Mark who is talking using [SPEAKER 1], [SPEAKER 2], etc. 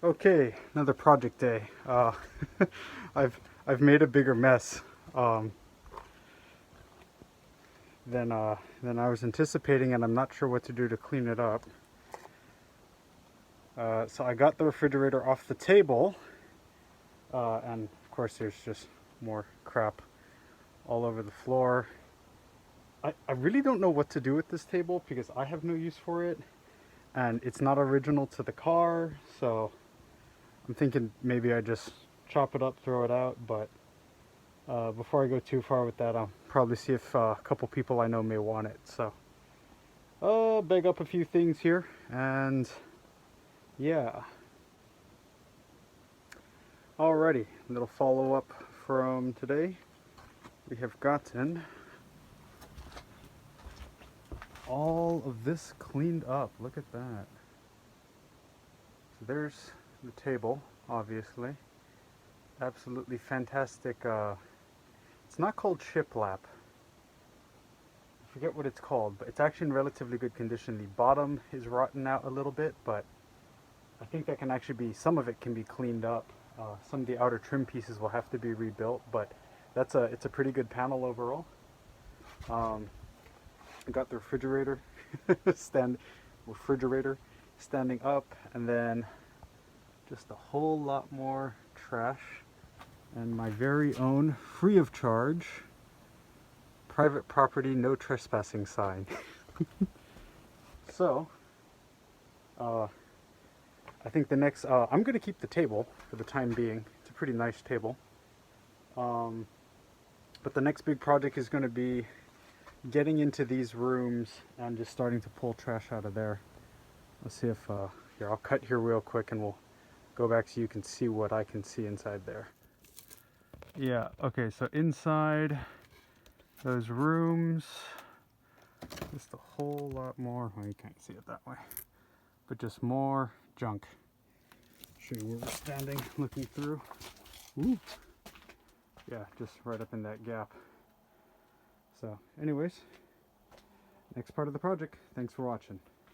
[SPEAKER 1] Okay, another project day. I've made a bigger mess than I was anticipating, and I'm not sure what to do to clean it up. So I got the refrigerator off the table, and of course there's just more crap all over the floor. I really don't know what to do with this table because I have no use for it, and it's not original to the car, so I'm thinking maybe I just chop it up, throw it out, but before I go too far with that, I'll probably see if a couple people I know may want it. So I'll bag up a few things here, and yeah. Alrighty, a little follow-up from today. We have gotten all of this cleaned up. Look at that. So there's the table, obviously. Absolutely fantastic. It's not called shiplap. I forget what it's called, but it's actually in relatively good condition. The bottom is rotten out a little bit, but I think that can actually be, some of it can be cleaned up. Some of the outer trim pieces will have to be rebuilt, but it's a pretty good panel overall. I got the refrigerator standing up, and then just a whole lot more trash, and my very own free of charge private property no trespassing sign. So I think the next I'm gonna keep the table for the time being. It's a pretty nice table, but the next big project is going to be getting into these rooms and just starting to pull trash out of there. Let's see if here, I'll cut here real quick and we'll go back so you can see what I can see inside there. Yeah, okay, so inside those rooms, just a whole lot more. Well, you can't see it that way, but just more junk. Show you where we're standing, looking through. Ooh. Yeah, just right up in that gap. So anyways, next part of the project. Thanks for watching.